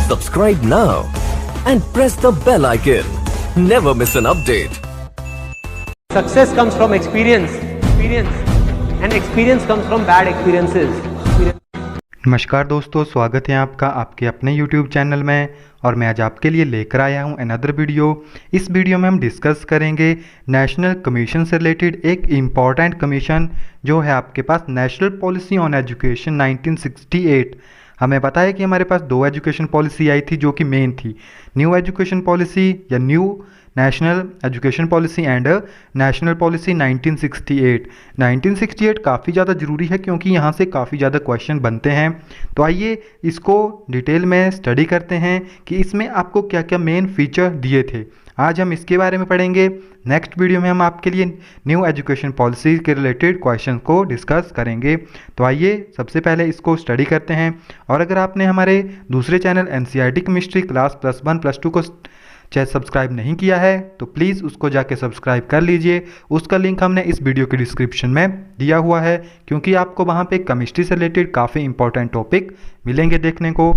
Subscribe now and press the bell icon. Never miss an update. Success comes from experience, and experience comes from bad experiences. नमस्कार दोस्तों, स्वागत है आपका आपके अपने YouTube चैनल में। और मैं आज आपके लिए लेकर आया हूं अनदर वीडियो। इस वीडियो में हम डिस्कस करेंगे नेशनल कमीशन से रिलेटेड एक इम्पॉर्टेंट कमीशन जो है आपके पास नेशनल पॉलिसी ऑन एजुकेशन 1968। हमें पता है कि हमारे पास दो एजुकेशन पॉलिसी आई थी जो कि मेन थी, न्यू एजुकेशन पॉलिसी या new national education policy and national policy 1968। 1968 काफ़ी ज़्यादा ज़रूरी है क्योंकि यहाँ से काफ़ी ज़्यादा क्वेश्चन बनते हैं। तो आइए इसको डिटेल में स्टडी करते हैं कि इसमें आपको क्या क्या मेन फीचर दिए थे। आज हम इसके बारे में पढ़ेंगे। नेक्स्ट वीडियो में हम आपके लिए न्यू एजुकेशन पॉलिसी के रिलेटेड क्वेश्चन को डिस्कस करेंगे। तो आइए सबसे पहले इसको स्टडी करते हैं। और अगर आपने हमारे दूसरे चैनल NCERT केमिस्ट्री क्लास +1 +2 को चाहे सब्सक्राइब नहीं किया है तो प्लीज़ उसको जाके सब्सक्राइब कर लीजिए। उसका लिंक हमने इस वीडियो के डिस्क्रिप्शन में दिया हुआ है क्योंकि आपको वहाँ पे केमिस्ट्री से रिलेटेड काफ़ी इंपॉर्टेंट टॉपिक मिलेंगे देखने को।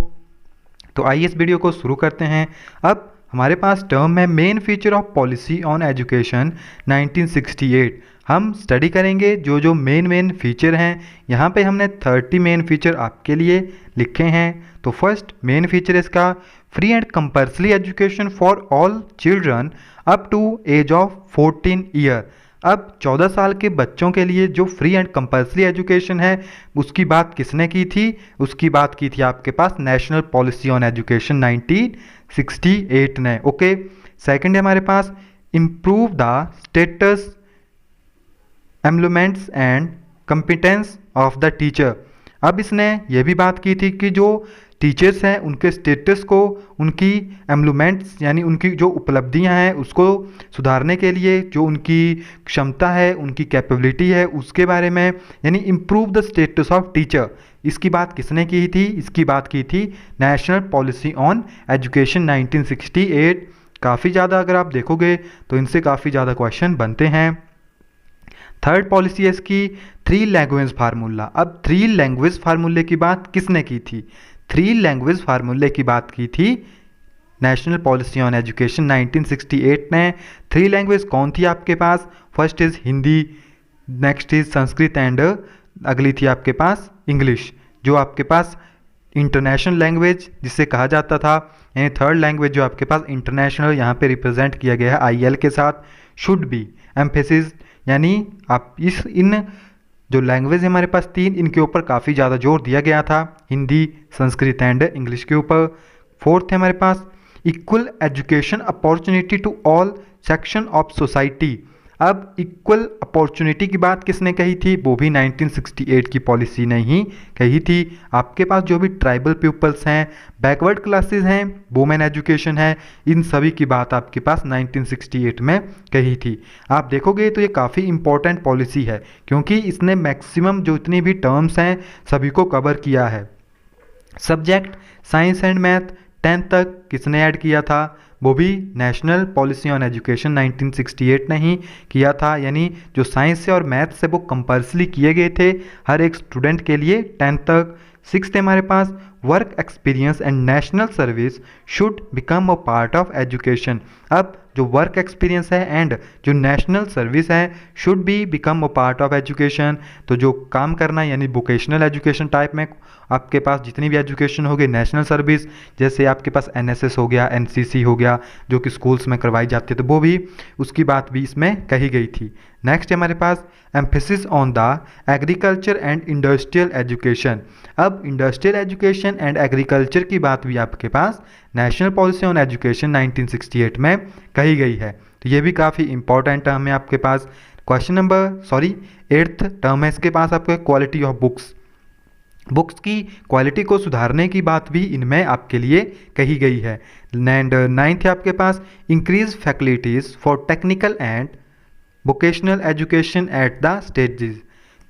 तो आइए इस वीडियो को शुरू करते हैं। अब हमारे पास टर्म है main feature of policy on education 1968। हम स्टडी करेंगे जो जो मेन फीचर हैं। यहाँ पे हमने 30 मेन फीचर आपके लिए लिखे हैं। तो फर्स्ट मेन फीचर इसका free and compulsory education for all children up to age of 14 year. अब 14 साल के बच्चों के लिए जो फ्री एंड कंपल्सरी एजुकेशन है उसकी बात किसने की थी? उसकी बात की थी आपके पास नेशनल पॉलिसी ऑन एजुकेशन 1968 ने। ओके, सेकंड है हमारे पास improve the status employments and competence of the teacher. अब इसने ये भी बात की थी कि जो टीचर्स हैं उनके स्टेटस को, उनकी एम्प्लॉयमेंट्स यानी उनकी जो उपलब्धियां हैं उसको सुधारने के लिए जो उनकी क्षमता है, उनकी कैपेबिलिटी है उसके बारे में, यानी improve the status of teacher. इसकी बात किसने की थी? इसकी बात की थी नेशनल पॉलिसी ऑन एजुकेशन 1968। काफ़ी ज़्यादा अगर आप देखोगे तो इनसे काफ़ी ज़्यादा क्वेश्चन बनते हैं। थर्ड पॉलिसी है इसकी 3 लैंग्वेज फार्मूला। अब 3 लैंग्वेज फार्मूले की बात किसने की थी? 3 लैंग्वेज फार्मूले की बात की थी नेशनल पॉलिसी ऑन एजुकेशन 1968 ने। 3 लैंग्वेज कौन थी आपके पास? First is Hindi, next is Sanskrit and अगली थी आपके पास इंग्लिश, जो आपके पास इंटरनेशनल लैंग्वेज जिसे कहा जाता था। यानी थर्ड लैंग्वेज जो आपके पास इंटरनेशनल यहाँ पे रिप्रेजेंट किया गया है IL के साथ, शुड बी एम्फेसिस, यानी आप इन जो लैंग्वेज हमारे पास 3 इनके ऊपर काफ़ी ज़्यादा जोर दिया गया था, हिंदी, संस्कृत एंड इंग्लिश के ऊपर। फोर्थ है हमारे पास equal education opportunity to all section of society. अब इक्वल अपॉर्चुनिटी की बात किसने कही थी? वो भी 1968 की पॉलिसी ने ही कही थी। आपके पास जो भी ट्राइबल पीपल्स हैं, बैकवर्ड क्लासेस हैं, वुमेन एजुकेशन है, इन सभी की बात आपके पास 1968 में कही थी। आप देखोगे तो ये काफ़ी इंपॉर्टेंट पॉलिसी है क्योंकि इसने मैक्सिमम जो इतनी भी टर्म्स हैं सभी को कवर किया है। Subject science and math 10th तक किसने ऐड किया था? वो भी नेशनल पॉलिसी ऑन एजुकेशन 1968 ने ही किया था। यानी जो साइंस से और मैथ से वो कंपल्सरी किए गए थे हर एक स्टूडेंट के लिए 10th तक। 6th है हमारे पास work experience and national service should become a part of education. अब जो वर्क एक्सपीरियंस है एंड जो नेशनल सर्विस है should be become a part of education. तो जो काम करना यानी वोकेशनल एजुकेशन टाइप में आपके पास जितनी भी एजुकेशन होगी, नेशनल सर्विस जैसे आपके पास NSS हो गया, NCC हो गया जो कि स्कूल्स में करवाई जाती है, तो वो भी उसकी बात भी इसमें कही गई थी। नेक्स्ट है हमारे पास emphasis on the agriculture and industrial education. अब इंडस्ट्रियल एजुकेशन एंड एग्रीकल्चर की बात भी आपके पास नेशनल पॉलिसी ऑन एजुकेशन 1968 में कही गई है। तो ये भी काफ़ी इंपॉर्टेंट टर्म है आपके पास। क्वेश्चन नंबर 8th टर्म है इसके पास आपके क्वालिटी ऑफ बुक्स। बुक्स की क्वालिटी को सुधारने की बात भी इनमें आपके लिए कही गई है। एंड 9th है आपके पास increase facilities for technical and vocational education at the stages.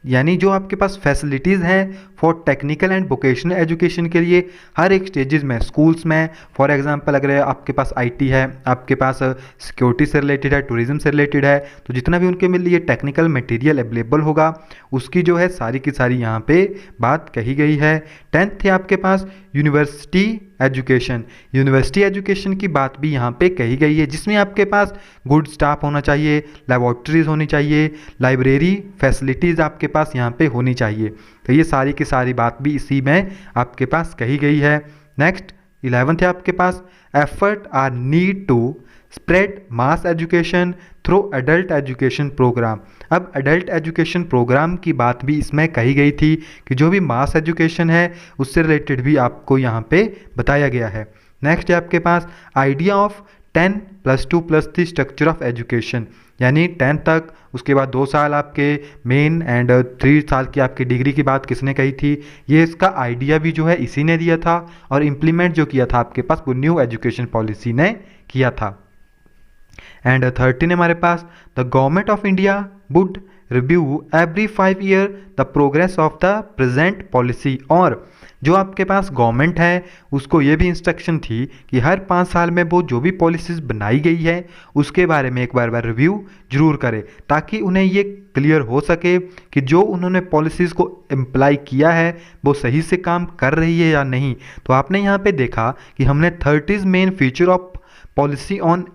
यानी जो आपके पास फैसिलिटीज़ हैं for technical and vocational education के लिए हर एक स्टेजेस में स्कूल्स में, फॉर एग्जांपल अगर आपके पास आईटी है, आपके पास सिक्योरिटी से रिलेटेड है, टूरिज्म से रिलेटेड है, तो जितना भी उनके लिए टेक्निकल मटेरियल अवेलेबल होगा उसकी जो है सारी की सारी यहाँ पे बात कही गई है। 10th है आपके पास यूनिवर्सिटी एजुकेशन। यूनिवर्सिटी एजुकेशन की बात भी यहाँ पे कही गई है, जिसमें आपके पास गुड स्टाफ होना चाहिए, लेबॉर्ट्रीज होनी चाहिए, लाइब्रेरी फैसिलिटीज़ आपके पास यहाँ पे होनी चाहिए। तो ये सारी की सारी बात भी इसी में आपके पास कही गई है। नेक्स्ट 11th है आपके पास effort are need to spread mass education through adult education programme. अब एडल्ट एजुकेशन प्रोग्राम की बात भी इसमें कही गई थी कि जो भी मास एजुकेशन है उससे रिलेटेड भी आपको यहाँ पे बताया गया है। नेक्स्ट है आपके पास idea of 10+2+3 structure of education, यानी 10 तक, उसके बाद 2 साल आपके मेन एंड 3 साल की आपकी डिग्री की बात किसने कही थी? ये इसका आइडिया भी जो है इसी ने दिया था और इम्प्लीमेंट जो किया था आपके पास वो न्यू एजुकेशन पॉलिसी ने किया था। एंड 13 हमारे पास the government of India would review every 5 year the progress of the present policy. और जो आपके पास गवर्नमेंट है उसको ये भी इंस्ट्रक्शन थी कि हर 5 साल में वो जो भी पॉलिसीज़ बनाई गई है उसके बारे में एक बार रिव्यू जरूर करें, ताकि उन्हें ये क्लियर हो सके कि जो उन्होंने पॉलिसीज़ को इम्प्लाई किया है वो सही से काम कर रही है या नहीं। तो आपने यहाँ पे देखा कि हमने 30 main feature of policy on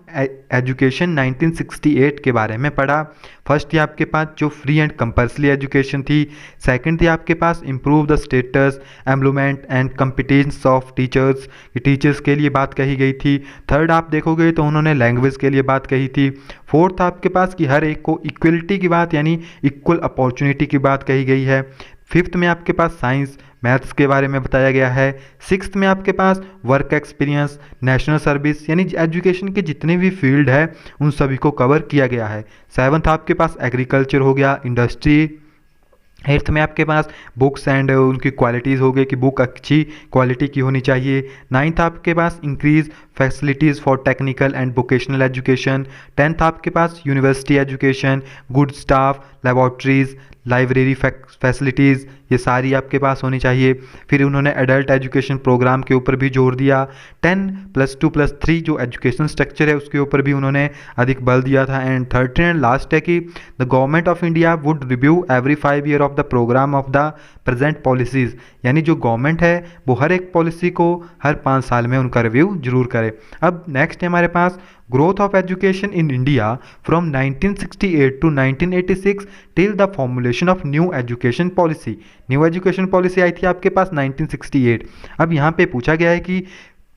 education 1968 के बारे में पढ़ा। फर्स्ट थी आपके पास जो फ्री एंड कंपल्सरी एजुकेशन थी। सेकंड थी आपके पास improve the status employment and competence of teachers, teachers के लिए बात कही गई थी। थर्ड आप देखोगे तो उन्होंने लैंग्वेज के लिए बात कही थी। फोर्थ आपके पास कि हर एक को इक्वलिटी की बात यानी इक्वल अपॉर्चुनिटी की बात कही गई है। फिफ्थ में आपके पास साइंस मैथ्स के बारे में बताया गया है। सिक्स्थ में आपके पास वर्क एक्सपीरियंस, नेशनल सर्विस यानी एजुकेशन के जितने भी फील्ड है उन सभी को कवर किया गया है। सेवन्थ आपके पास एग्रीकल्चर हो गया, इंडस्ट्री। एट्थ में आपके पास बुक्स एंड उनकी क्वालिटीज़ हो गई कि बुक अच्छी क्वालिटी की होनी चाहिए। नाइन्थ आपके पास increase facilities for technical and vocational education. Tenth आपके पास university education, good staff, laboratories, library facilities, ये सारी आपके पास होनी चाहिए। फिर उन्होंने एडल्ट एजुकेशन प्रोग्राम के ऊपर भी जोर दिया। 10+2+3 जो एजुकेशन स्ट्रक्चर है उसके ऊपर भी उन्होंने अधिक बल दिया था। एंड 13 एंड लास्ट है कि the government of India would review every 5 year of the program of the present policies, यानी जो गवर्नमेंट है वो हर एक पॉलिसी को हर 5 साल में उनका रिव्यू जरूर करे। अब नेक्स्ट है हमारे पास growth of education in India from 1968 to 1986 till the formulation of new education policy. New education policy आई थी आपके पास 1968। अब यहाँ पे पूछा गया है कि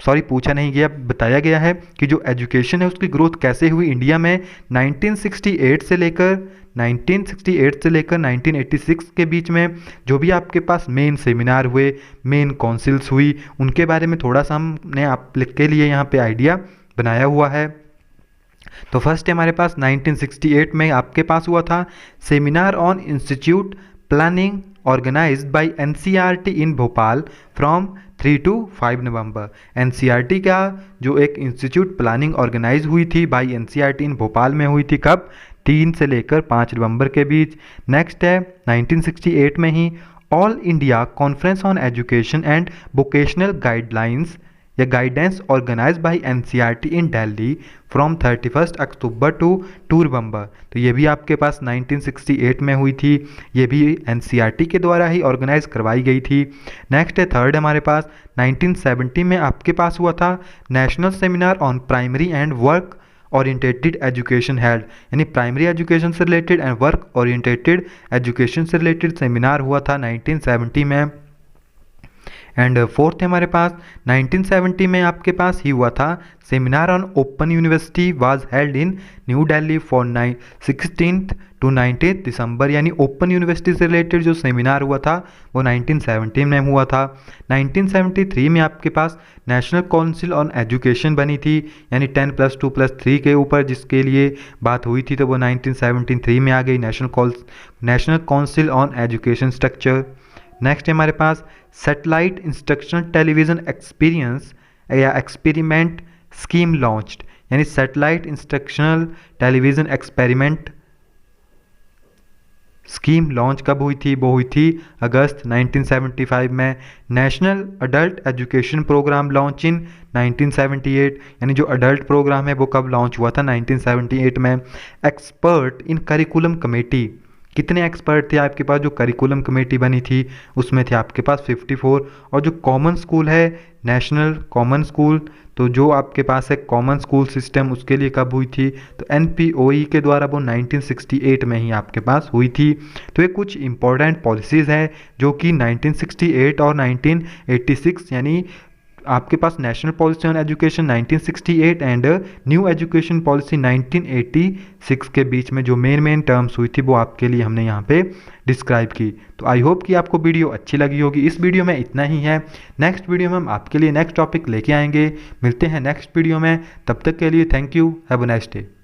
पूछा नहीं गया, बताया गया है कि जो एजुकेशन है उसकी ग्रोथ कैसे हुई इंडिया में 1968 से लेकर 1986 के बीच में। जो भी आपके पास मेन सेमिनार हुए, मेन काउंसिल्स हुई, उनके बारे में थोड़ा सा हमने आप के लिए यहाँ पे आइडिया बनाया हुआ है। तो फर्स्ट है हमारे पास 1968 में आपके पास हुआ था seminar on institute planning organized by NCERT in Bhopal from 3 to 5 November. NCERT का जो एक इंस्टीट्यूट प्लानिंग ऑर्गेनाइज हुई थी बाय एनसीईआरटी इन भोपाल में हुई थी, कब? 3 से लेकर 5 नवंबर के बीच। नेक्स्ट है 1968 में ही all India conference on education and vocational guidelines या guidance organise by NCERT in Delhi from 31 October to 2 November. तो ये भी आपके पास 1968 में हुई थी, ये भी एनसीईआरटी के द्वारा ही ऑर्गेनाइज करवाई गई थी। नेक्स्ट है थर्ड हमारे पास 1970 में आपके पास हुआ था national seminar on primary and work oriented education held, यानी प्राइमरी एजुकेशन से related and work oriented education से रिलेटेड सेमिनार हुआ था 1970 में। एंड फोर्थ है हमारे पास 1970 में आपके पास ही हुआ था seminar on open university was held in new Delhi for 16th to 19th दिसंबर, यानी ओपन यूनिवर्सिटी से रिलेटेड जो सेमिनार हुआ था वो 1970 में हुआ था। 1973 में आपके पास नेशनल काउंसिल ऑन एजुकेशन बनी थी, यानी 10+2+3 के ऊपर जिसके लिए बात हुई थी, तो वो 1973 में आ गई national council on education structure. Next है हमारे पास सैटेलाइट इंस्ट्रक्शनल टेलीविज़न एक्सपीरियंस या एक्सपेरिमेंट स्कीम लॉन्च्ड, यानी satellite instructional television experiment scheme launch कब हुई थी? वो हुई थी अगस्त 1975 में। National adult education programme launch in 1978, यानी जो अडल्ट प्रोग्राम है वो कब लॉन्च हुआ था? 1978 में। एक्सपर्ट इन करिकुलम कमेटी, कितने एक्सपर्ट थे आपके पास? जो करिकुलम कमेटी बनी थी उसमें थे आपके पास 54। और जो कॉमन स्कूल है, नेशनल कॉमन स्कूल, तो जो आपके पास है कॉमन स्कूल सिस्टम, उसके लिए कब हुई थी? तो NPOE के द्वारा वो 1968 में ही आपके पास हुई थी। तो ये कुछ इंपॉर्टेंट पॉलिसीज़ हैं जो कि 1968 और 1986, यानी आपके पास national policy on education 1968 and new education policy 1986 के बीच में जो मेन टर्म्स हुई थी वो आपके लिए हमने यहाँ पे डिस्क्राइब की। तो आई होप कि आपको वीडियो अच्छी लगी होगी। इस वीडियो में इतना ही है। नेक्स्ट वीडियो में हम आपके लिए नेक्स्ट टॉपिक लेके आएंगे। मिलते हैं नेक्स्ट वीडियो में, तब तक के लिए thank you, have a nice day.